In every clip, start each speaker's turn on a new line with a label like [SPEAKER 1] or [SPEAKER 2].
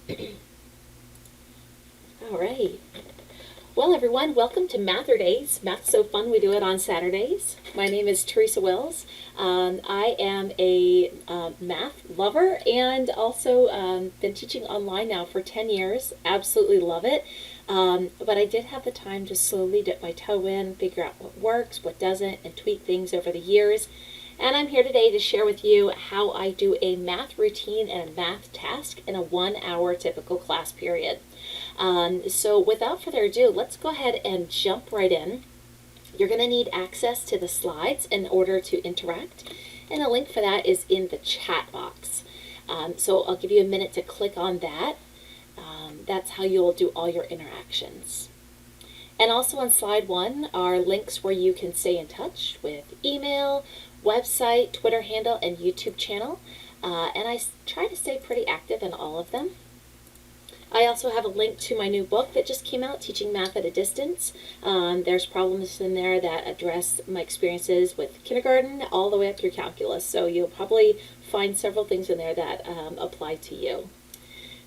[SPEAKER 1] All right. Well, everyone, welcome to MATHurdays. Math's so fun, we do it on Saturdays. My name is Teresa Wills. I am a math lover and also been teaching online now for 10 years. Absolutely love it. But I did have the time to slowly dip my toe in, figure out what works, what doesn't, and tweak things over the years. And I'm here today to share with you how I do a math routine and a math task in a 1 hour typical class period. So without further ado, let's go ahead and jump right in. You're going to need access to the slides in order to interact, and a link for that is in the chat box. So I'll give you a minute to click on that. That's how you'll do all your interactions. And also on slide 1 are links where you can stay in touch with email, website, Twitter handle, and YouTube channel. And I try to stay pretty active in all of them. I also have a link to my new book that just came out, Teaching Math at a Distance. There's problems in there that address my experiences with kindergarten all the way up through calculus. So you'll probably find several things in there that apply to you.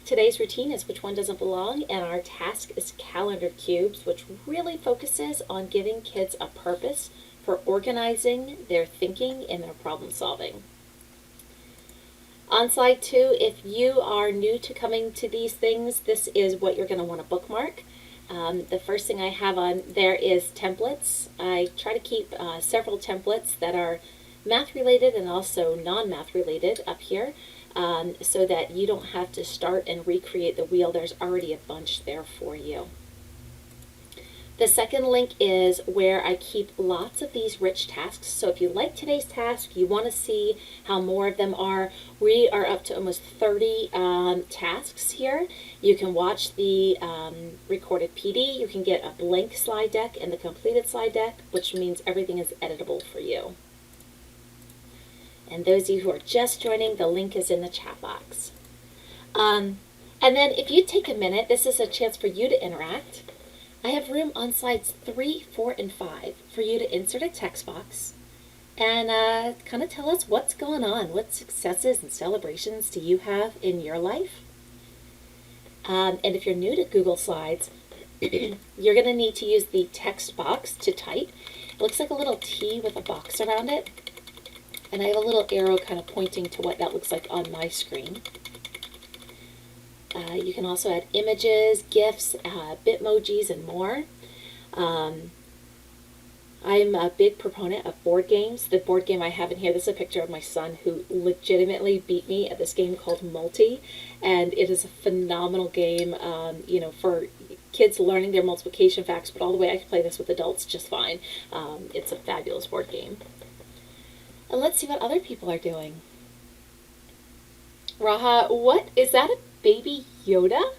[SPEAKER 1] Today's routine is Which One Doesn't Belong, and our task is Calendar Cubes, which really focuses on giving kids a purpose for organizing their thinking and their problem solving. On slide 2, if you are new to coming to these things, this is what you're going to want to bookmark. The first thing I have on there is templates. I try to keep several templates that are math related and also non-math related up here, so that you don't have to start and recreate the wheel. There's already a bunch there for you. The second link is where I keep lots of these rich tasks. So if you like today's task, you want to see how more of them are, we are up to almost 30 tasks here. You can watch the recorded PD. You can get a blank slide deck and the completed slide deck, which means everything is editable for you. And those of you who are just joining, the link is in the chat box. And then if you take a minute, this is a chance for you to interact. I have room on slides 3, 4, and 5 for you to insert a text box and kind of tell us what's going on. What successes and celebrations do you have in your life? And if you're new to Google Slides, you're going to need to use the text box to type. It looks like a little T with a box around it. And I have a little arrow kind of pointing to what that looks like on my screen. You can also add images, GIFs, Bitmojis, and more. I'm a big proponent of board games. The board game I have in here, this is a picture of my son who legitimately beat me at this game called Multi. And it is a phenomenal game, for kids learning their multiplication facts, but all the way I can play this with adults just fine. It's a fabulous board game. And let's see what other people are doing. Raha, what is that, a baby Yoda?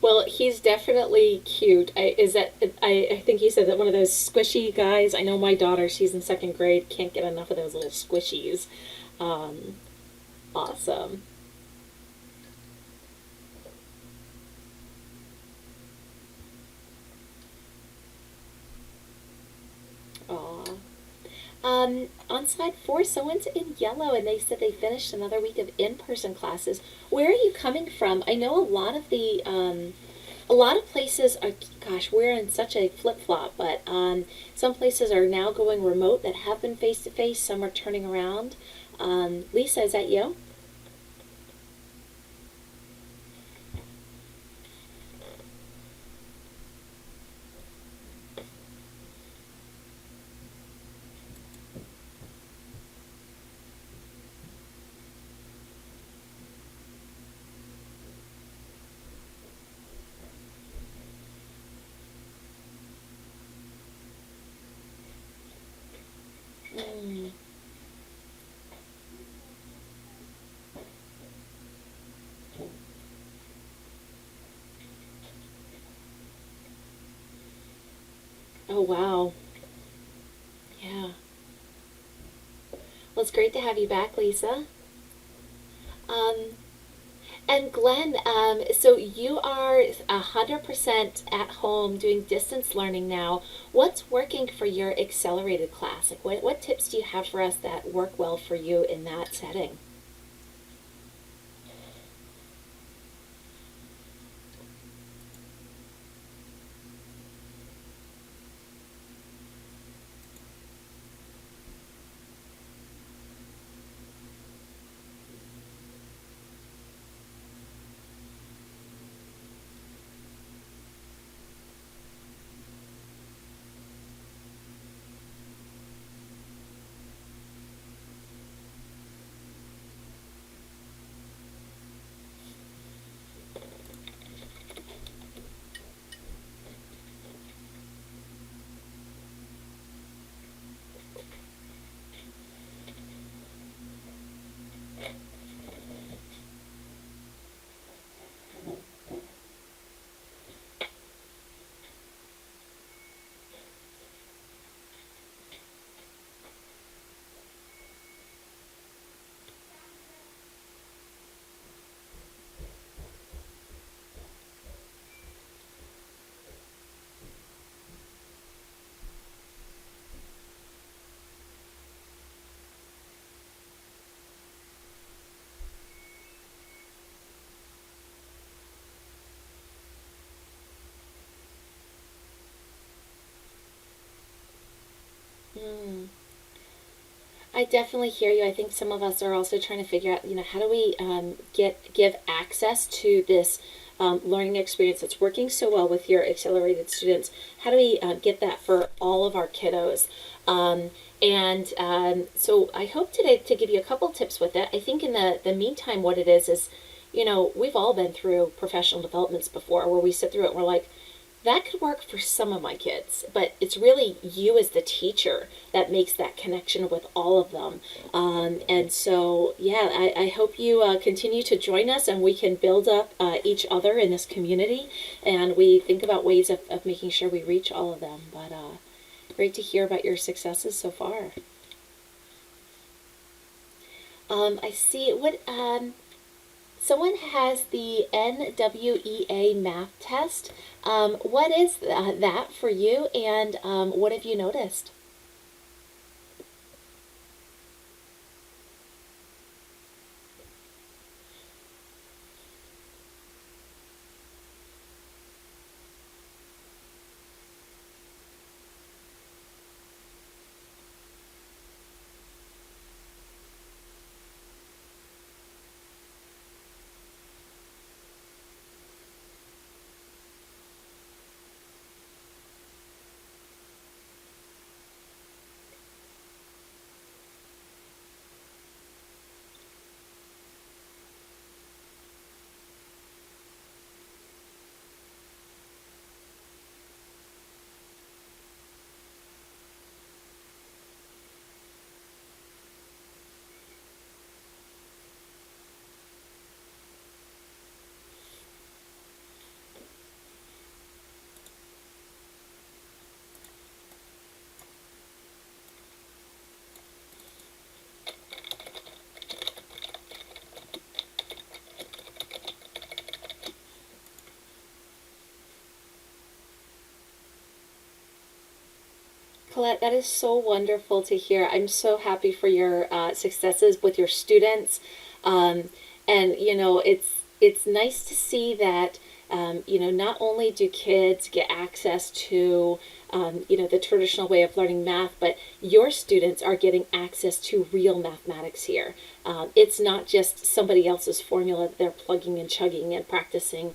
[SPEAKER 1] Well, he's definitely cute. I think he said that one of those squishy guys. I know my daughter, she's in 2nd grade, can't get enough of those little squishies. Awesome. Aw. On slide 4, someone's in yellow and they said they finished another week of in-person classes. Where are you coming from? I know a lot of places are, gosh, we're in such a flip-flop, but some places are now going remote that have been face-to-face. Some are turning around. Lisa, is that you? Mm. Oh, wow. Yeah. Well, it's great to have you back, Lisa. Um, and Glenn, so you are 100% at home doing distance learning now. What's working for your accelerated class? Like, what tips do you have for us that work well for you in that setting? Hmm. I definitely hear you. I think some of us are also trying to figure out, how do we give access to this learning experience that's working so well with your accelerated students? How do we get that for all of our kiddos? So I hope today to give you a couple tips with it. I think in the meantime, what it is, we've all been through professional developments before where we sit through it and we're like, that could work for some of my kids, but it's really you as the teacher that makes that connection with all of them. And so, yeah, I hope you continue to join us and we can build up each other in this community and we think about ways of making sure we reach all of them. But great to hear about your successes so far. I see what someone has the NWEA math test. What is that for you, and what have you noticed? Colette, that is so wonderful to hear. I'm so happy for your successes with your students, um, and it's nice to see that not only do kids get access to the traditional way of learning math, but your students are getting access to real mathematics here. It's not just somebody else's formula that they're plugging and chugging and practicing.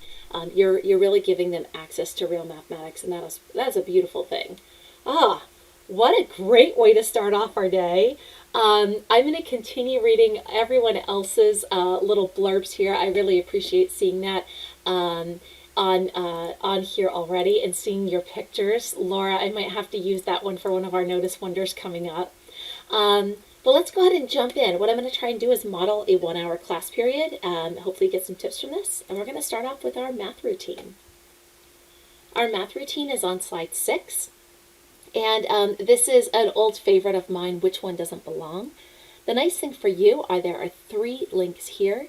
[SPEAKER 1] You're really giving them access to real mathematics, and that is a beautiful thing. Ah, what a great way to start off our day. I'm going to continue reading everyone else's little blurbs here. I really appreciate seeing that on here already and seeing your pictures. Laura, I might have to use that one for one of our Notice Wonders coming up. But let's go ahead and jump in. What I'm going to try and do is model a 1 hour class period, hopefully get some tips from this. And we're going to start off with our math routine. Our math routine is on slide 6. And this is an old favorite of mine, Which One Doesn't Belong? The nice thing for you are there are 3 links here.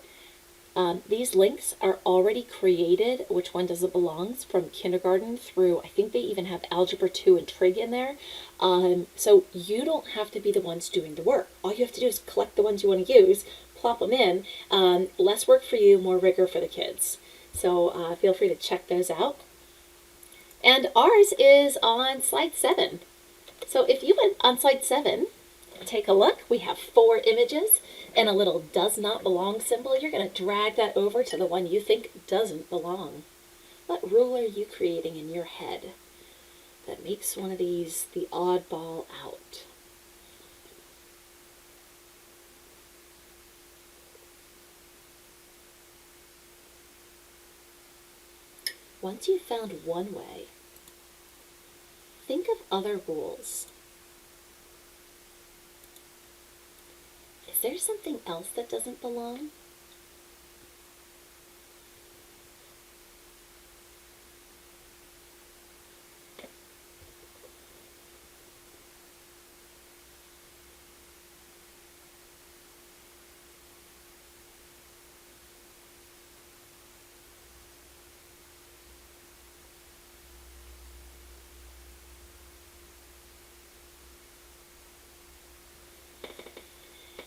[SPEAKER 1] These links are already created, Which One Does It Belongs, from kindergarten through, I think they even have Algebra 2 and Trig in there. So you don't have to be the ones doing the work. All you have to do is collect the ones you want to use, plop them in. Less work for you, more rigor for the kids. So feel free to check those out. And ours is on slide 7. So if you went on slide 7, take a look. We have 4 images and a little does not belong symbol. You're going to drag that over to the one you think doesn't belong. What rule are you creating in your head that makes one of these the oddball out? Once you've found one way, think of other rules. Is there something else that doesn't belong?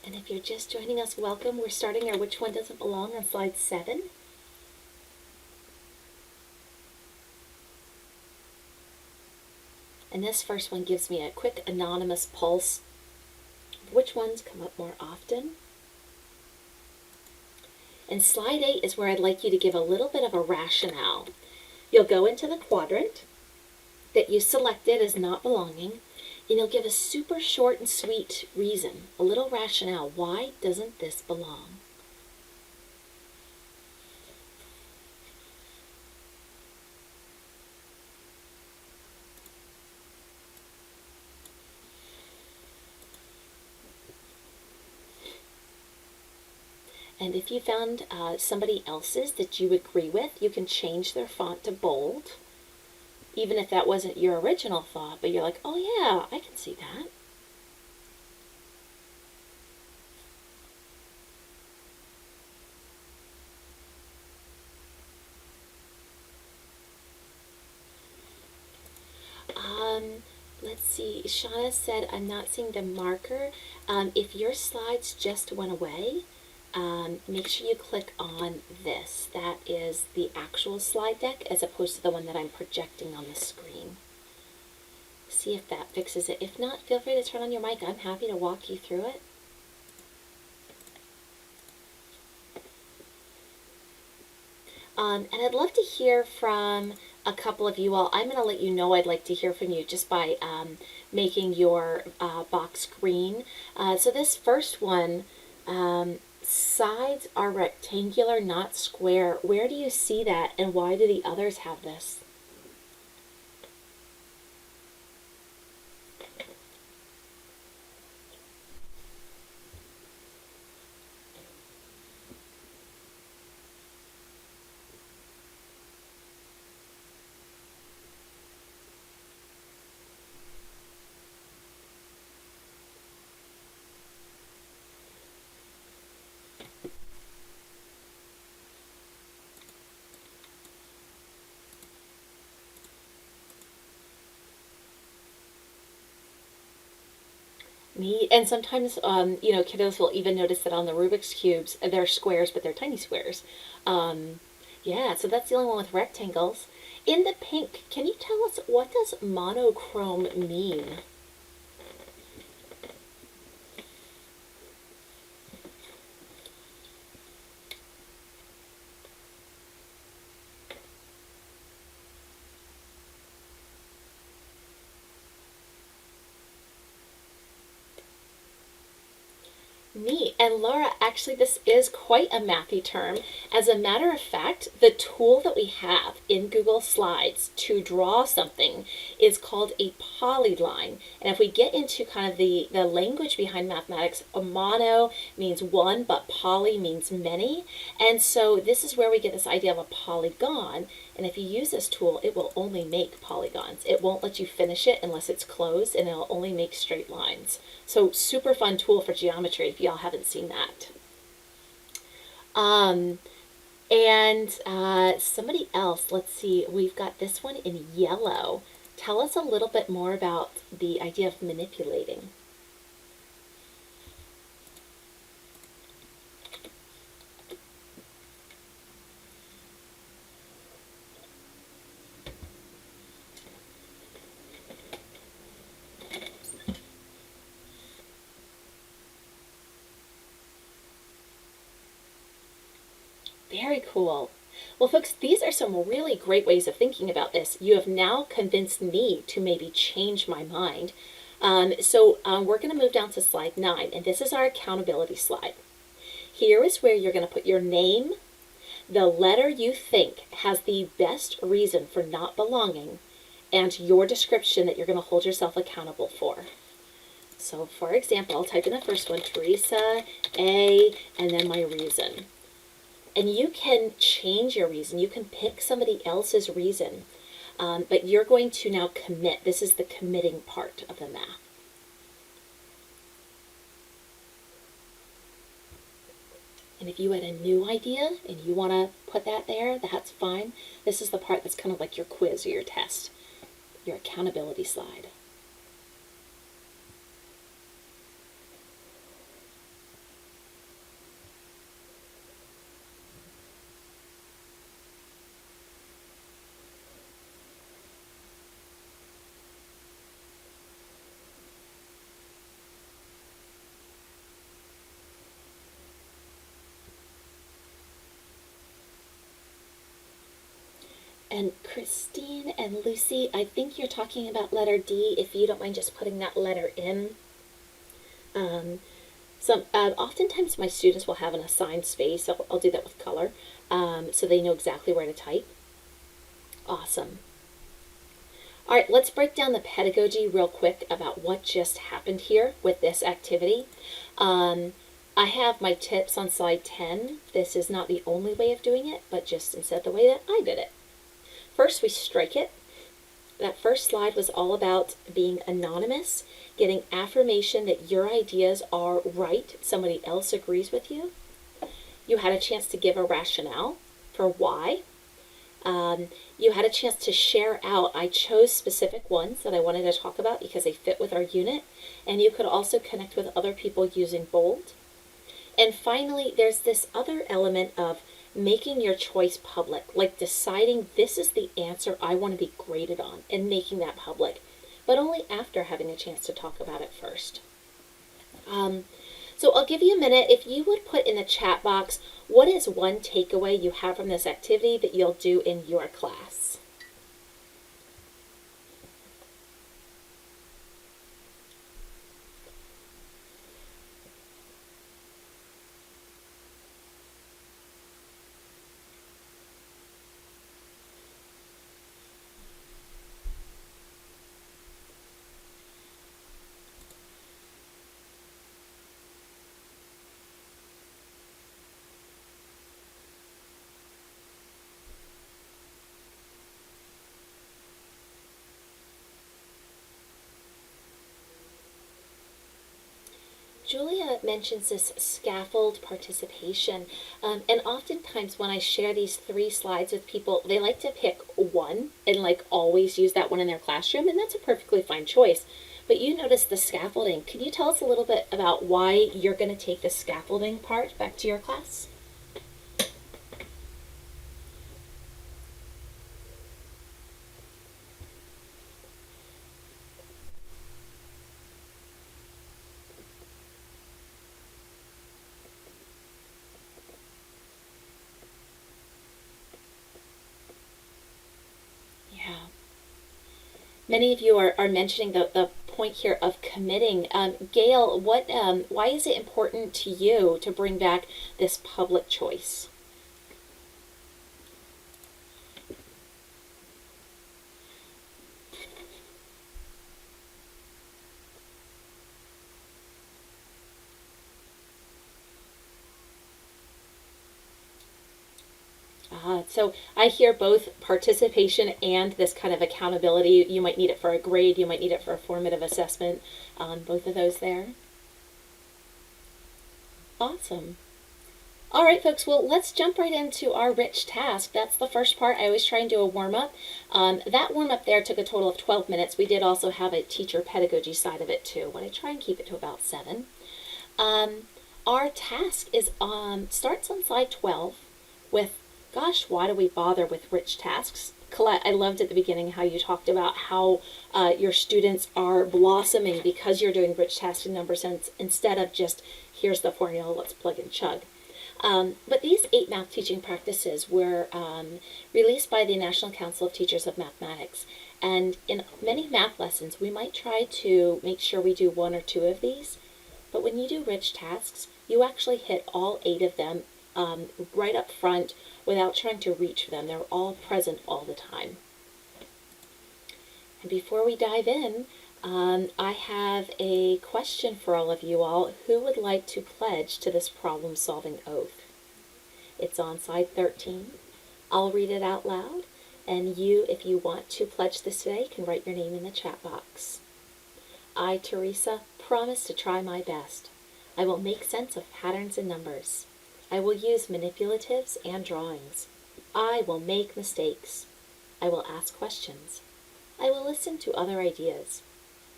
[SPEAKER 1] And if you're just joining us, welcome. We're starting our Which One Doesn't Belong on slide 7. And this first one gives me a quick anonymous pulse. Which ones come up more often? And slide 8 is where I'd like you to give a little bit of a rationale. You'll go into the quadrant that you selected as not belonging, and you'll give a super short and sweet reason, a little rationale. Why doesn't this belong? And if you found somebody else's that you agree with, you can change their font to bold, even if that wasn't your original thought, but you're like, oh yeah, I can see that. Let's see, Shauna said, I'm not seeing the marker. If your slides just went away, make sure you click on this. That is the actual slide deck as opposed to the one that I'm projecting on the screen. See if that fixes it. If not, feel free to turn on your mic. I'm happy to walk you through it. And I'd love to hear from a couple of you all. I'm going to let you know I'd like to hear from you just by making your box green. So this first one, sides are rectangular, not square. Where do you see that, and why do the others have this? And sometimes, kiddos will even notice that on the Rubik's Cubes, they're squares, but they're tiny squares. Yeah, so that's the only one with rectangles. In the pink, can you tell us, what does monochrome mean? Neat. And Laura, actually, actually, this is quite a mathy term. As a matter of fact, the tool that we have in Google Slides to draw something is called a polyline. And if we get into kind of the language behind mathematics, mono means one, but poly means many. And so this is where we get this idea of a polygon. And if you use this tool, it will only make polygons. It won't let you finish it unless it's closed, and it'll only make straight lines. So super fun tool for geometry if y'all haven't seen that. Somebody else, let's see, we've got this one in yellow. Tell us a little bit more about the idea of manipulating. Very cool. Well, folks, these are some really great ways of thinking about this. You have now convinced me to maybe change my mind. We're going to move down to slide 9, and this is our accountability slide. Here is where you're going to put your name, the letter you think has the best reason for not belonging, and your description that you're going to hold yourself accountable for. So, for example, I'll type in the first one, Teresa, A, and then my reason. And you can change your reason. You can pick somebody else's reason. But you're going to now commit. This is the committing part of the math. And if you had a new idea and you want to put that there, that's fine. This is the part that's kind of like your quiz or your test, your accountability slide. And Christine and Lucy, I think you're talking about letter D, if you don't mind just putting that letter in. Oftentimes my students will have an assigned space. I'll do that with color, so they know exactly where to type. Awesome. All right, let's break down the pedagogy real quick about what just happened here with this activity. I have my tips on slide 10. This is not the only way of doing it, but just instead the way that I did it. First, we strike it. That first slide was all about being anonymous, getting affirmation that your ideas are right, somebody else agrees with you. You had a chance to give a rationale for why. You had a chance to share out. I chose specific ones that I wanted to talk about because they fit with our unit, and you could also connect with other people using bold. And finally, there's this other element of making your choice public, like deciding this is the answer I want to be graded on and making that public, but only after having a chance to talk about it first. So I'll give you a minute. If you would put in the chat box, what is one takeaway you have from this activity that you'll do in your class? Julia mentions this scaffold participation, and oftentimes when I share these 3 slides with people, they like to pick one and like always use that one in their classroom, and that's a perfectly fine choice. But you notice the scaffolding. Can you tell us a little bit about why you're going to take the scaffolding part back to your class? Many of you are mentioning the point here of committing. Gail, why is it important to you to bring back this public choice? So I hear both participation and this kind of accountability. You might need it for a grade, you might need it for a formative assessment. Both of those there. Awesome. All right, folks, well, let's jump right into our rich task. That's the first part. I always try and do a warm-up. That warm-up there took a total of 12 minutes. We did also have a teacher pedagogy side of it, too, but I try and keep it to about 7. Our task is starts on slide 12 with, gosh, why do we bother with rich tasks? Colette, I loved at the beginning how you talked about how your students are blossoming because you're doing rich tasks in number sense instead of just, here's the formula, let's plug and chug. But these 8 math teaching practices were released by the National Council of Teachers of Mathematics. And in many math lessons, we might try to make sure we do 1 or 2 of these. But when you do rich tasks, you actually hit all 8 of them right up front without trying to reach for them. They're all present all the time. And before we dive in, I have a question for all of you all. Who would like to pledge to this problem-solving oath? It's on slide 13. I'll read it out loud, and you, if you want to pledge this today, can write your name in the chat box. I, Teresa, promise to try my best. I will make sense of patterns and numbers. I will use manipulatives and drawings. I will make mistakes. I will ask questions. I will listen to other ideas.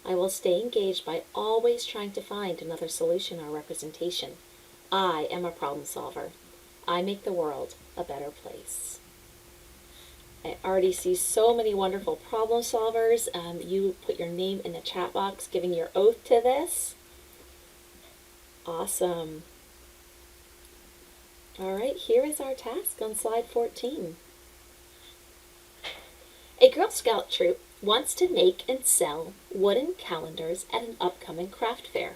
[SPEAKER 1] I will stay engaged by always trying to find another solution or representation. I am a problem solver. I make the world a better place. I already see so many wonderful problem solvers. You put your name in the chat box giving your oath to this. Awesome. All right, here is our task on slide 14. A Girl Scout troop wants to make and sell wooden calendars at an upcoming craft fair.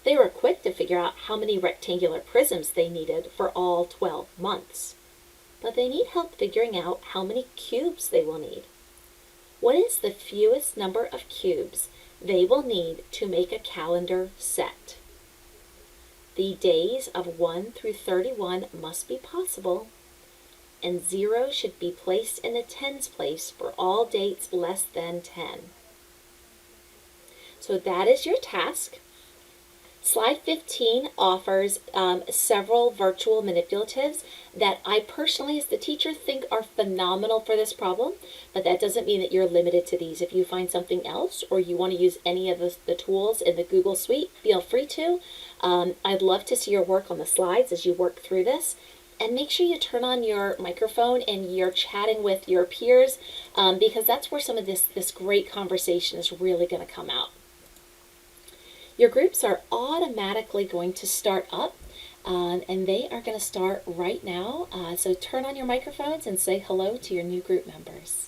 [SPEAKER 1] They were quick to figure out how many rectangular prisms they needed for all 12 months. But they need help figuring out how many cubes they will need. What is the fewest number of cubes they will need to make a calendar set? The days of 1 through 31 must be possible, and 0 should be placed in the tens place for all dates less than 10. So that is your task. Slide 15 offers several virtual manipulatives that I personally, as the teacher, think are phenomenal for this problem, but that doesn't mean that you're limited to these. If you find something else or you want to use any of the tools in the Google Suite, feel free to. I'd love to see your work on the slides as you work through this. And make sure you turn on your microphone and you're chatting with your peers because that's where some of this great conversation is really going to come out. Your groups are automatically going to start up and they are going to start right now. So turn on your microphones and say hello to your new group members.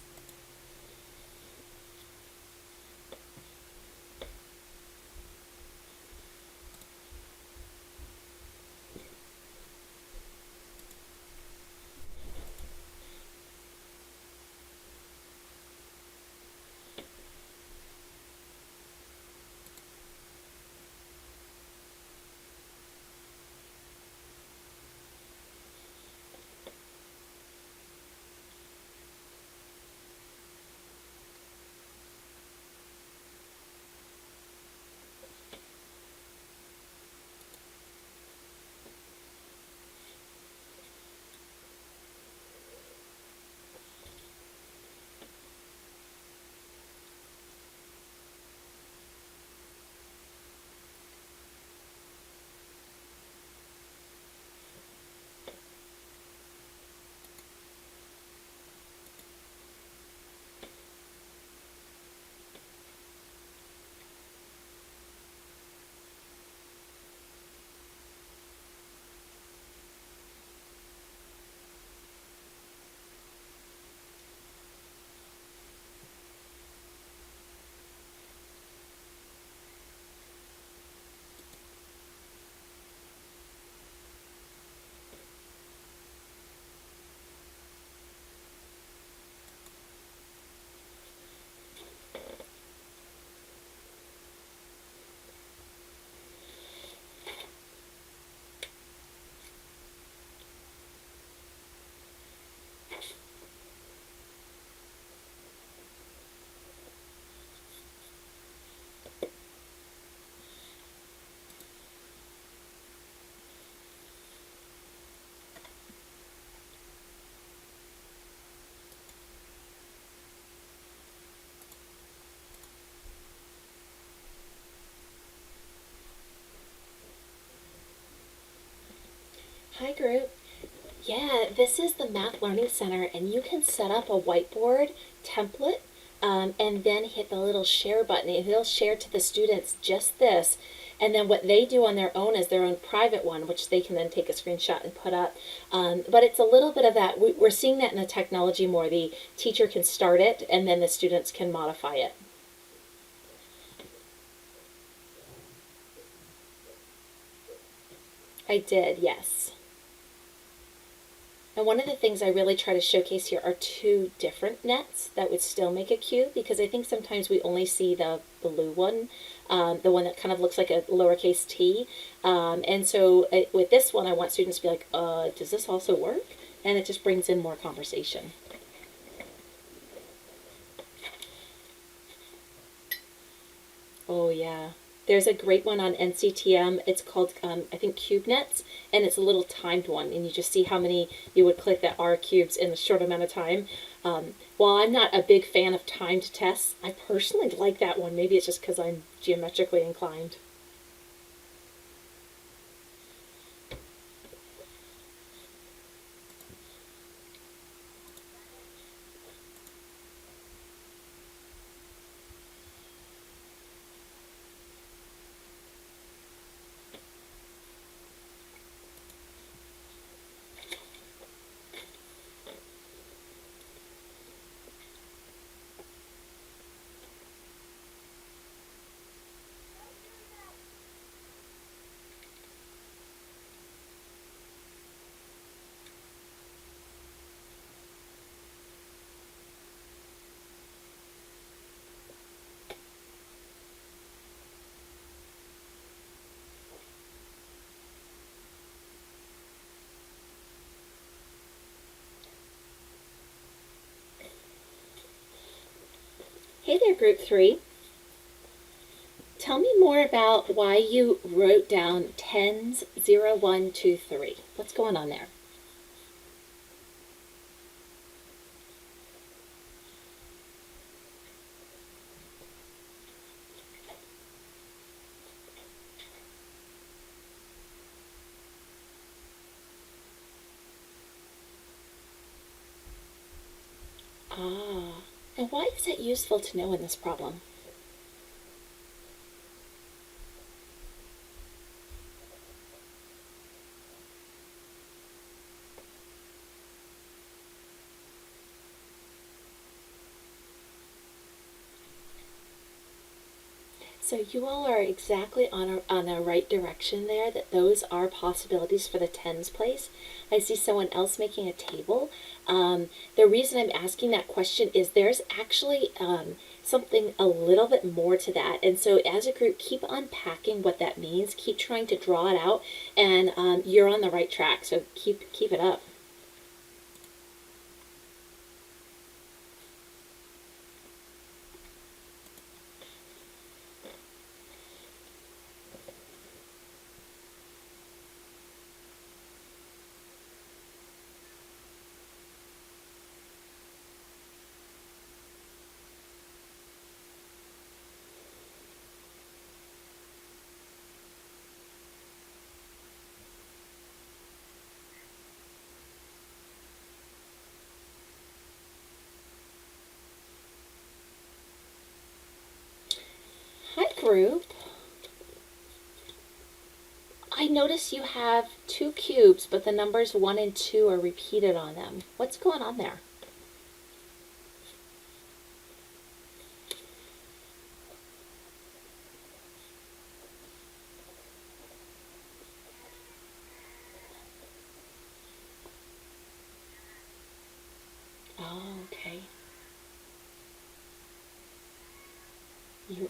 [SPEAKER 1] Hi, group. Yeah, this is the Math Learning Center, and you can set up a whiteboard template and then hit the little share button. It'll share to the students just this. And then what they do on their own is their own private one, which they can then take a screenshot and put up. But it's a little bit of that. We're seeing that in the technology more. The teacher can start it, and then the students can modify it. I did, yes. And one of the things I really try to showcase here are two different nets that would still make a cube, because I think sometimes we only see the blue one, the one that kind of looks like a lowercase t. And so with this one, I want students to be like, does this also work? And it just brings in more conversation. Oh, yeah. There's a great one on NCTM. It's called, I think, CubeNets, and it's a little timed one, and you just see how many you would click that are cubes in a short amount of time. While I'm not a big fan of timed tests, I personally like that one. Maybe it's just because I'm geometrically inclined. Hey there, Group 3. Tell me more about why you wrote down tens 0, 1, 2, 3. What's going on there? Ah, and why is that useful to know in this problem? So you all are exactly on the right direction there, that those are possibilities for the tens place. I see someone else making a table. The reason I'm asking that question is there's actually something a little bit more to that. And so as a group, keep unpacking what that means. Keep trying to draw it out, and you're on the right track. So keep it up. Hi, group. I notice you have two cubes, but the numbers 1 and 2 are repeated on them. What's going on there? Oh, okay. You,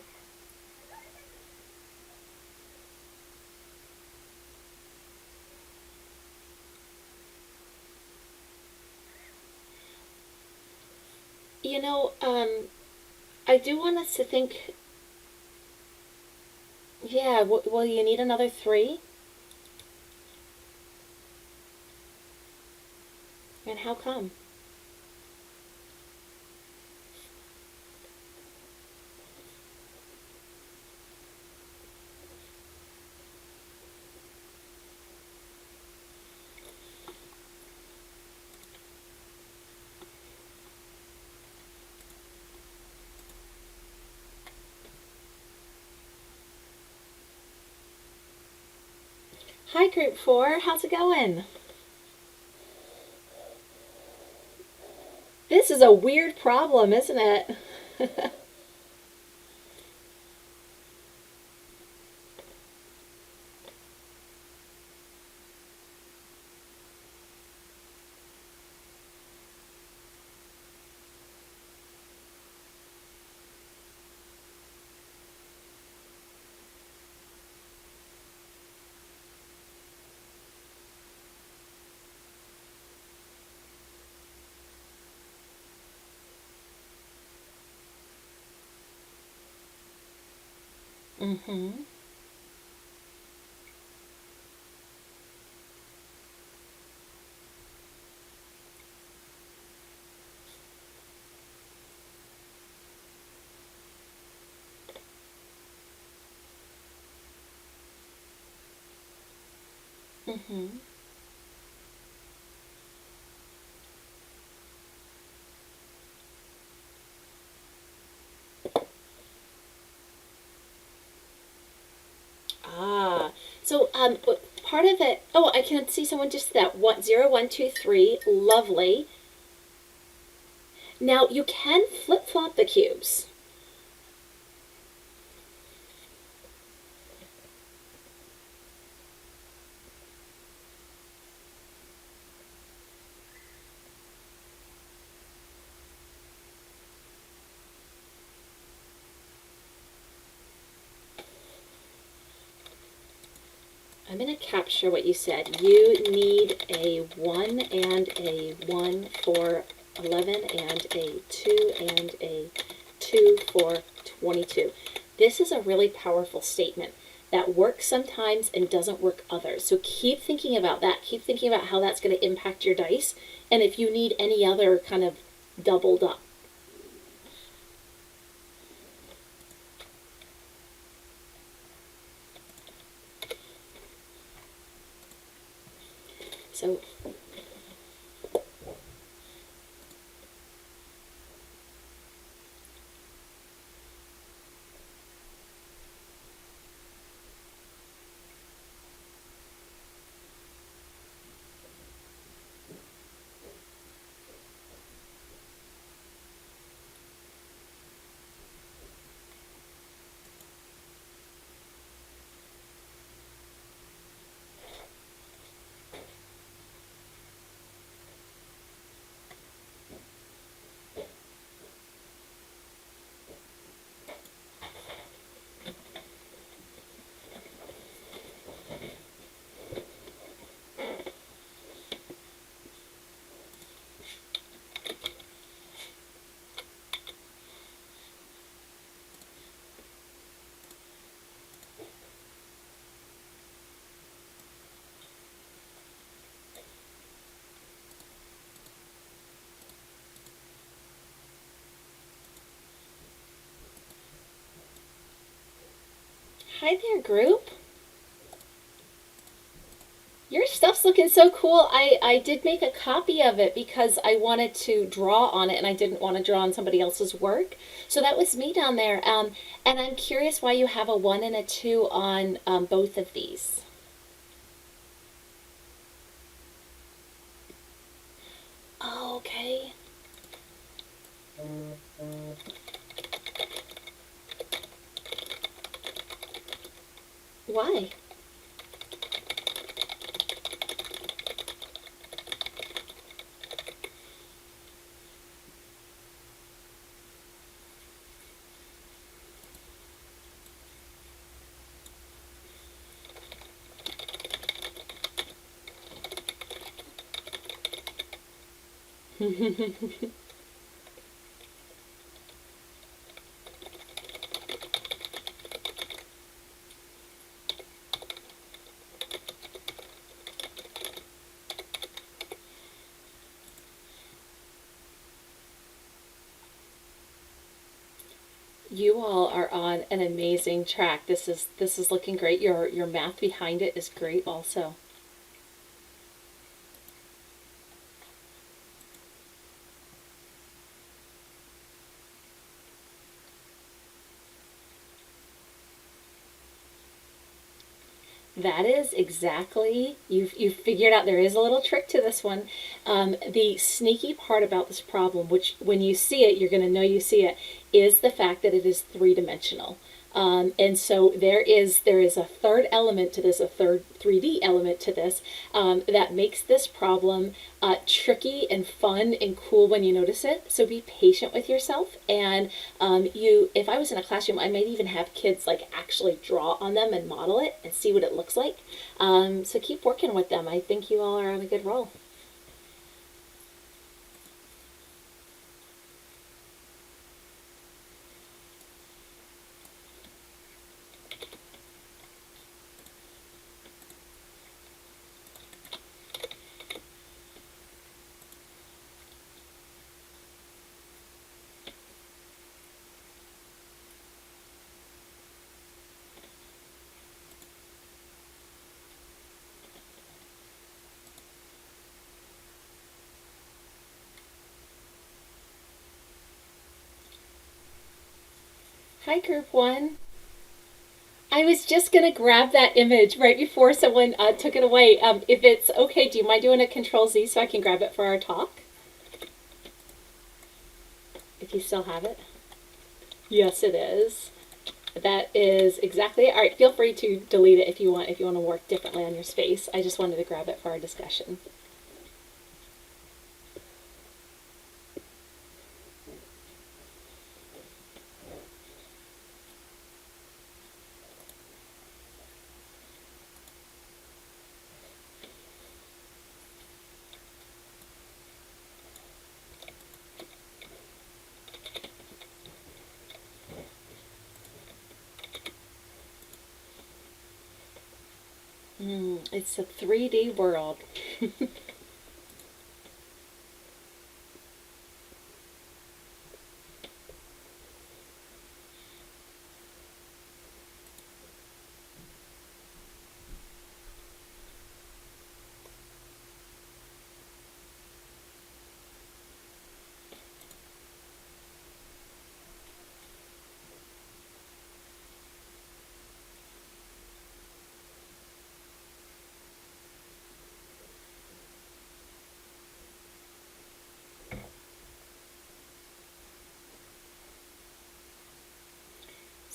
[SPEAKER 1] you know, I do want us to think, yeah, will you need another 3? And how come? Hi, Group 4. How's it going? This is a weird problem, isn't it? Mm-hmm. Mm-hmm. Ah, so part of it. Oh, I can see someone just that 1 0 1 2 3. Lovely. Now you can flip flop the cubes. I'm going to capture what you said. You need a 1 and a 1 for 11 and a 2 and a 2 for 22. This is a really powerful statement that works sometimes and doesn't work others. So keep thinking about that. Keep thinking about how that's going to impact your dice and if you need any other kind of doubled up. So hi there, group. Your stuff's looking so cool. I did make a copy of it because I wanted to draw on it and I didn't want to draw on somebody else's work. So that was me down there. And I'm curious why you have a 1 and a 2 on both of these. Oh, okay. Why? You all are on an amazing track. This is looking great. Your math behind it is great also. That is exactly, you've figured out there is a little trick to this one. The sneaky part about this problem, which when you see it, you're going to know you see it, is the fact that it is three-dimensional. And so there is a third element to this, a third 3D element to this, that makes this problem tricky and fun and cool when you notice it. So be patient with yourself. And if I was in a classroom, I might even have kids like actually draw on them and model it and see what it looks like. So keep working with them. I think you all are on a good roll. Hi, Group 1. I was just going to grab that image right before someone took it away. If it's okay, do you mind doing a Control Z so I can grab it for our talk? If you still have it. Yes, it is. That is exactly it. All right, feel free to delete it if you want to work differently on your space. I just wanted to grab it for our discussion. It's a 3D world.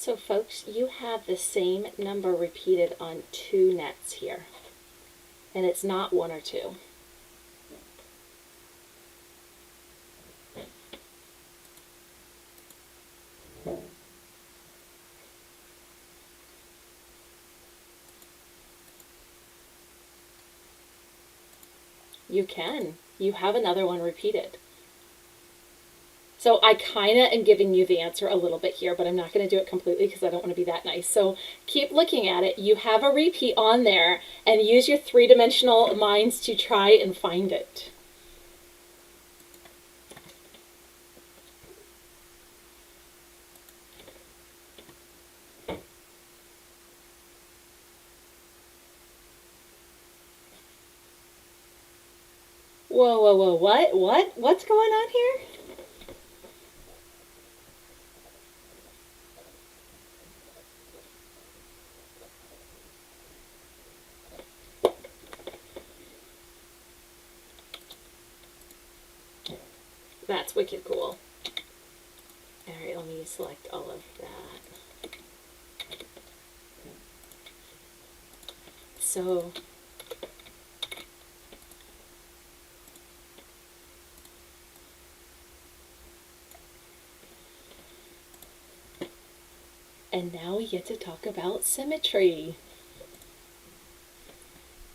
[SPEAKER 1] So folks, you have the same number repeated on two nets here. And it's not one or two. You can. You have another one repeated. So I kind of am giving you the answer a little bit here, but I'm not going to do it completely because I don't want to be that nice. So keep looking at it. You have a repeat on there, and use your three-dimensional minds to try and find it. Whoa, whoa, whoa, what? What's going on here? That's wicked cool. All right, let me select all of that. So and now we get to talk about symmetry.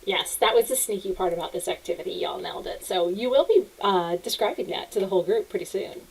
[SPEAKER 1] Yes, that was the sneaky part about this activity. Y'all nailed it. So you will be describing that to the whole group pretty soon.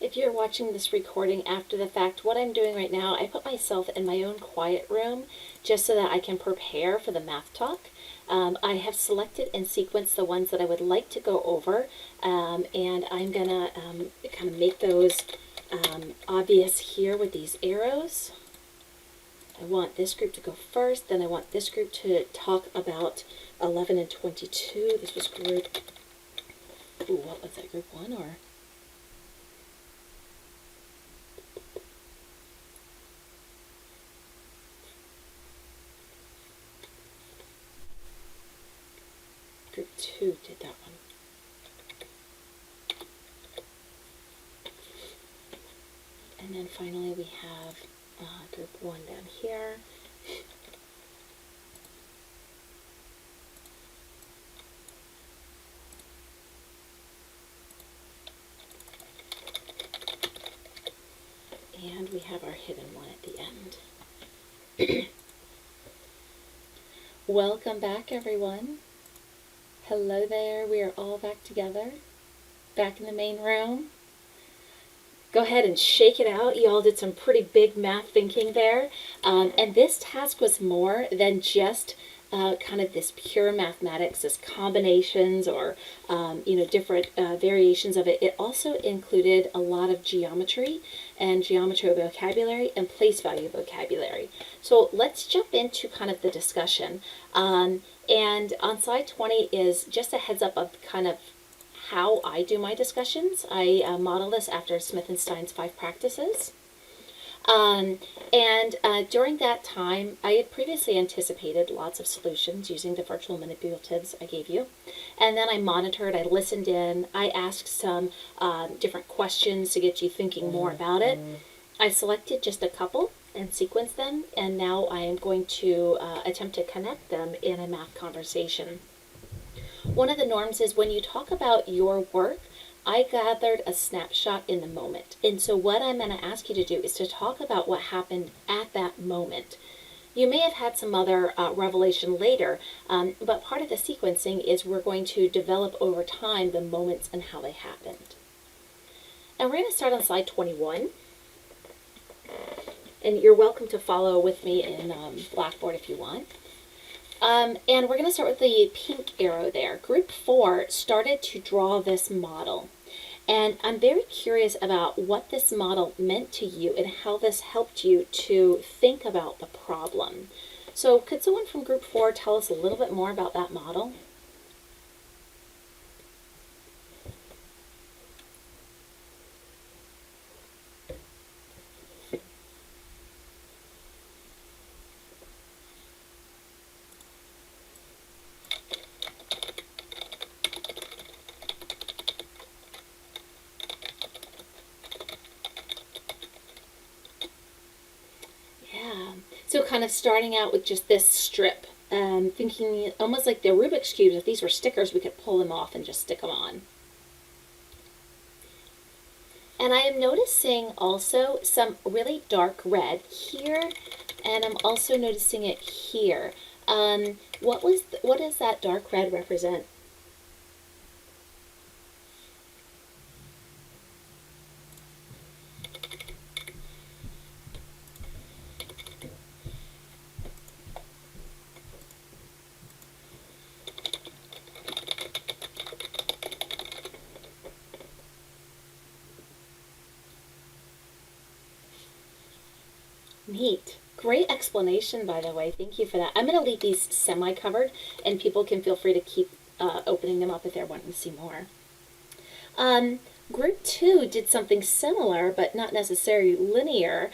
[SPEAKER 1] if you're watching this recording after the fact, what I'm doing right now, I put myself in my own quiet room just so that I can prepare for the math talk. I have selected and sequenced the ones that I would like to go over, and I'm going to kind of make those obvious here with these arrows. I want this group to go first, then I want this group to talk about 11 and 22. This was group, what was that, group 1 or? Group 2 did that one. And then finally we have group 1 down here. And we have our hidden one at the end. Welcome back, everyone. Hello there. We are all back together, back in the main room. Go ahead and shake it out. You all did some pretty big math thinking there. And this task was more than just kind of this pure mathematics, this combinations or, different variations of it. It also included a lot of geometry and geometry vocabulary and place value vocabulary. So let's jump into kind of the discussion. And on slide 20 is just a heads up of kind of how I do my discussions. I model this after Smith and Stein's 5 practices. During that time, I had previously anticipated lots of solutions using the virtual manipulatives I gave you. And then I monitored, I listened in, I asked some different questions to get you thinking more about it. I selected just a couple and sequenced them, and now I am going to attempt to connect them in a math conversation. One of the norms is when you talk about your work, I gathered a snapshot in the moment. And so what I'm going to ask you to do is to talk about what happened at that moment. You may have had some other revelation later, but part of the sequencing is we're going to develop over time the moments and how they happened. And we're going to start on slide 21. And you're welcome to follow with me in Blackboard if you want. And we're going to start with the pink arrow there. Group 4 started to draw this model. And I'm very curious about what this model meant to you and how this helped you to think about the problem. So could someone from Group 4 tell us a little bit more about that model? So kind of starting out with just this strip, thinking almost like the Rubik's Cubes, if these were stickers, we could pull them off and just stick them on. And I am noticing also some really dark red here, and I'm also noticing it here. What does that dark red represent? Neat. Great explanation, by the way. Thank you for that. I'm going to leave these semi-covered, and people can feel free to keep opening them up if they're wanting to see more. Group 2 did something similar, but not necessarily linear.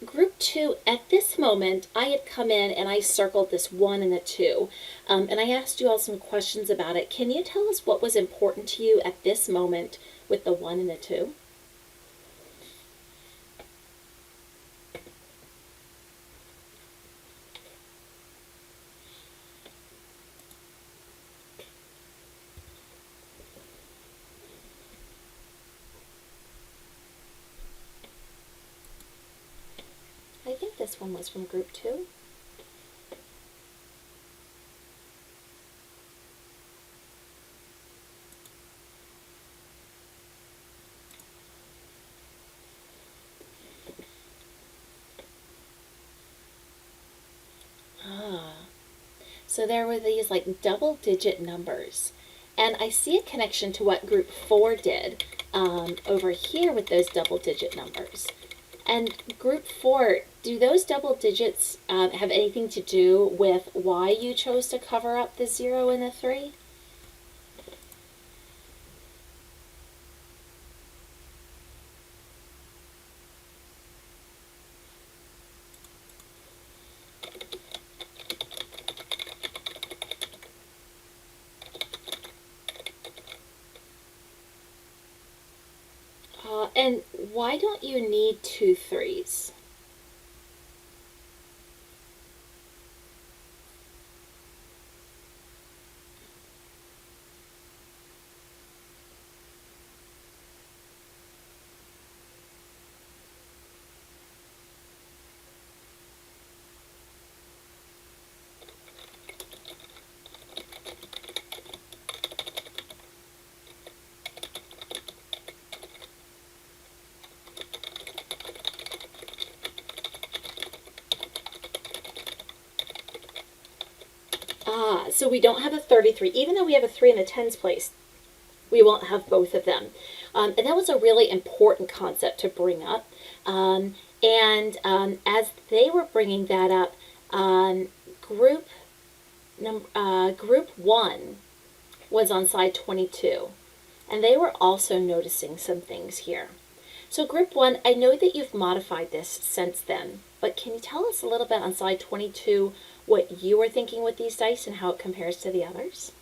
[SPEAKER 1] Group 2, at this moment, I had come in and I circled this 1 and the 2. And I asked you all some questions about it. Can you tell us what was important to you at this moment with the 1 and the 2? I think this one was from Group 2. So there were these like double-digit numbers. And I see a connection to what group 4 did over here with those double-digit numbers. And group 4, do those double digits have anything to do with why you chose to cover up the 0 and the 3? And why don't you need 2 3s? So we don't have a 33, even though we have a 3 in the tens place, we won't have both of them. And that was a really important concept to bring up. As they were bringing that up, group 1 was on side 22, and they were also noticing some things here. So group 1, I know that you've modified this since then, but can you tell us a little bit on slide 22 what you were thinking with these dice and how it compares to the others?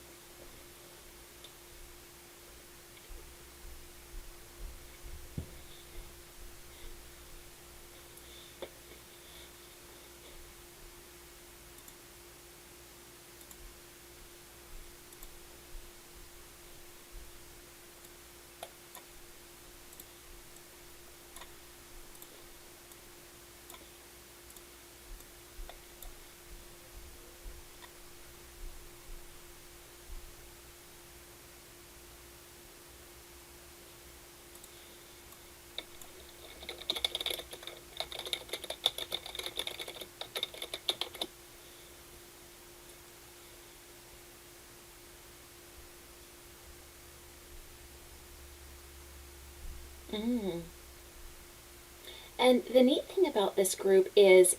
[SPEAKER 1] Mm. And the neat thing about this group is,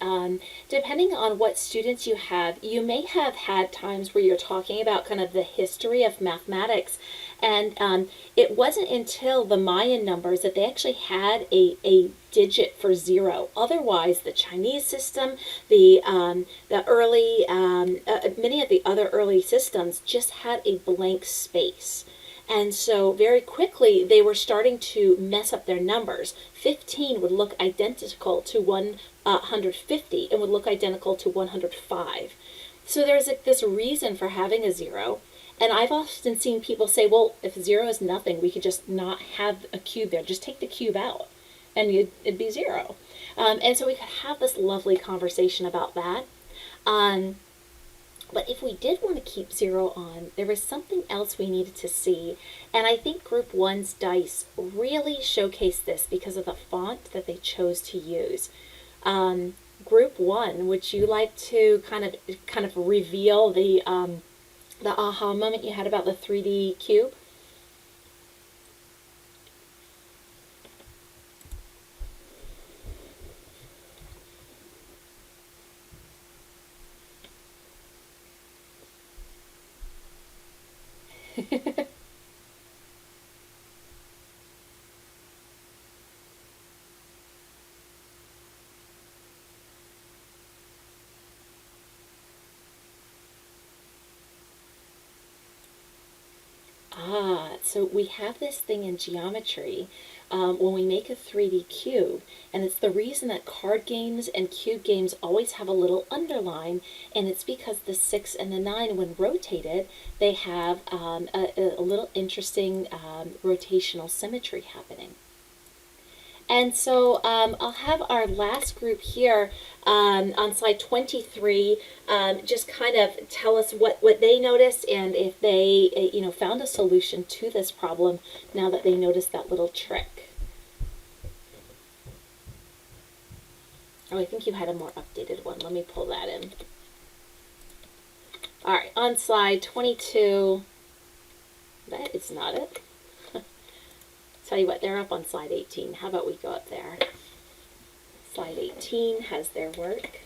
[SPEAKER 1] depending on what students you have, you may have had times where you're talking about kind of the history of mathematics. And it wasn't until the Mayan numbers that they actually had a digit for 0. Otherwise, the Chinese system, the early, many of the other early systems just had a blank space. And so very quickly, they were starting to mess up their numbers. 15 would look identical to 150 and would look identical to 105. So there's this reason for having a 0. And I've often seen people say, well, if 0 is nothing, we could just not have a cube there. Just take the cube out and it'd be 0. And so we could have this lovely conversation about that. But if we did want to keep 0 on, there was something else we needed to see. And I think Group 1's dice really showcase this because of the font that they chose to use. Group 1, would you like to kind of reveal the aha moment you had about the 3D cube? So we have this thing in geometry when we make a 3D cube, and it's the reason that card games and cube games always have a little underline, and it's because the 6 and the 9, when rotated, they have a little interesting rotational symmetry happening. And so I'll have our last group here on slide 23 just kind of tell us what they noticed and if they found a solution to this problem now that they noticed that little trick. Oh, I think you had a more updated one. Let me pull that in. All right, on slide 22, that is not it. Tell you what, they're up on slide 18. How about we go up there? Slide 18 has their work.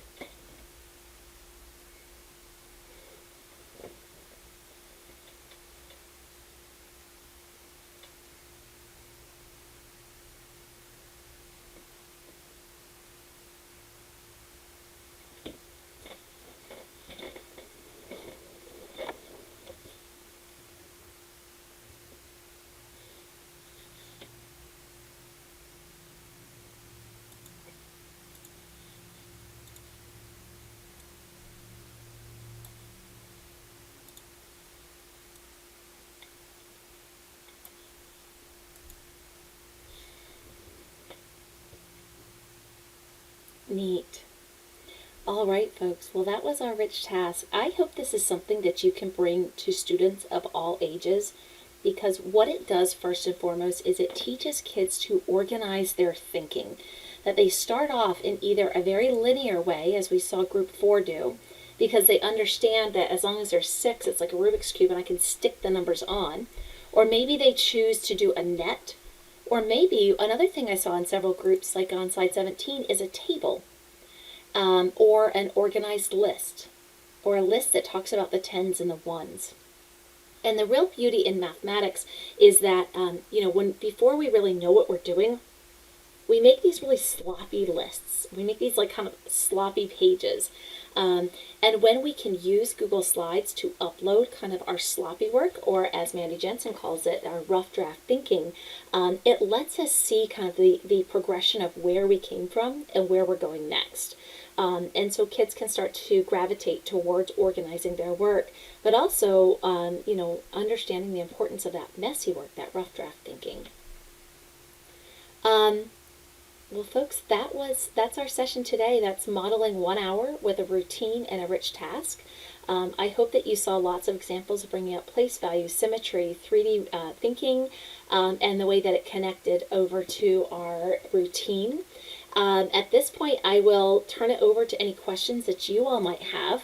[SPEAKER 1] Neat. All right, folks. Well, that was our rich task. I hope this is something that you can bring to students of all ages, because what it does first and foremost is it teaches kids to organize their thinking. That they start off in either a very linear way, as we saw group 4 do, because they understand that as long as there's 6, it's like a Rubik's Cube and I can stick the numbers on. Or maybe they choose to do a net. Or maybe another thing I saw in several groups, like on slide 17, is a table. Or an organized list, or a list that talks about the tens and the ones. And the real beauty in mathematics is that, before we really know what we're doing, we make these really sloppy lists. We make these like kind of sloppy pages. And when we can use Google Slides to upload kind of our sloppy work, or as Mandy Jensen calls it, our rough draft thinking, it lets us see kind of the progression of where we came from and where we're going next. And so kids can start to gravitate towards organizing their work, but also, understanding the importance of that messy work, that rough draft thinking. Well, folks, that's our session today. That's modeling 1 hour with a routine and a rich task. I hope that you saw lots of examples of bringing up place value, symmetry, 3D thinking, and the way that it connected over to our routine. At this point, I will turn it over to any questions that you all might have.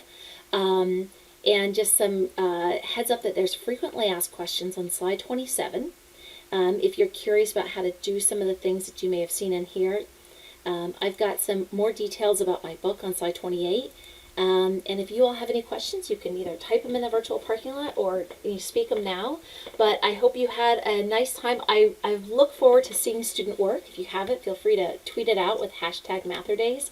[SPEAKER 1] And just some heads up that there's frequently asked questions on slide 27. If you're curious about how to do some of the things that you may have seen in here, I've got some more details about my book on slide 28. And if you all have any questions, you can either type them in the virtual parking lot or you speak them now. But I hope you had a nice time. I look forward to seeing student work. If you haven't, feel free to tweet it out with hashtag MATHurdays.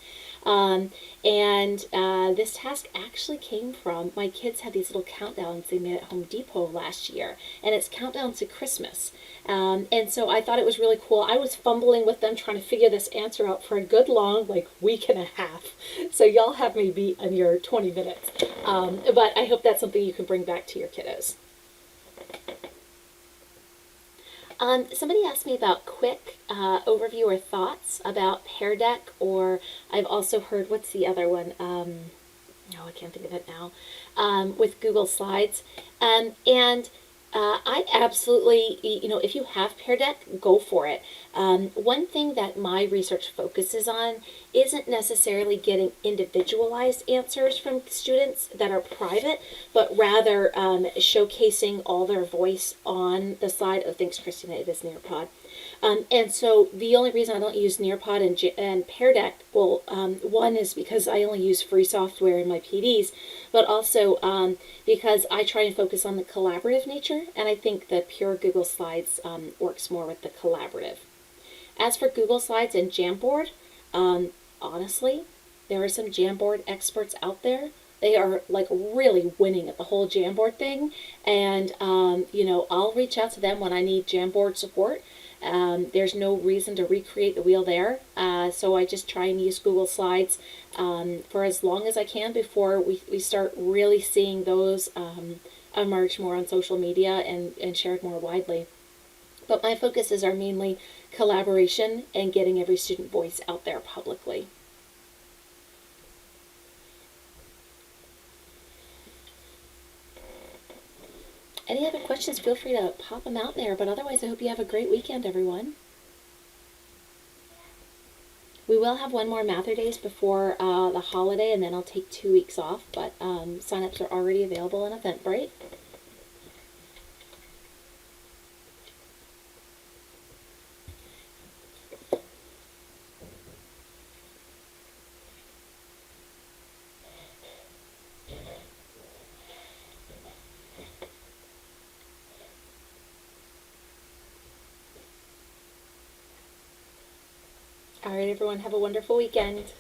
[SPEAKER 1] This task actually came from, my kids had these little countdowns they made at Home Depot last year, and it's countdowns to Christmas. And so I thought it was really cool. I was fumbling with them trying to figure this answer out for a good long, week and a half. So y'all have me beat on your 20 minutes. But I hope that's something you can bring back to your kiddos. Somebody asked me about quick overview or thoughts about Pear Deck, or I've also heard, what's the other one? I can't think of it now. With Google Slides. I absolutely, if you have Pear Deck, go for it. One thing that my research focuses on isn't necessarily getting individualized answers from students that are private, but rather showcasing all their voice on the slide. Oh, thanks, Christina, it is Nearpod. And so the only reason I don't use Nearpod and Pear Deck, well, one is because I only use free software in my PDs, but also because I try and focus on the collaborative nature, and I think the pure Google Slides works more with the collaborative. As for Google Slides and Jamboard, honestly, there are some Jamboard experts out there. They are really winning at the whole Jamboard thing, and I'll reach out to them when I need Jamboard support. There's no reason to recreate the wheel there, so I just try and use Google Slides for as long as I can before we start really seeing those emerge more on social media and shared more widely. But my focuses are mainly collaboration and getting every student voice out there publicly. Any other questions, feel free to pop them out there. But otherwise, I hope you have a great weekend, everyone. We will have one more Days before the holiday, and then I'll take 2 weeks off, but signups are already available on Eventbrite. All right, everyone, have a wonderful weekend.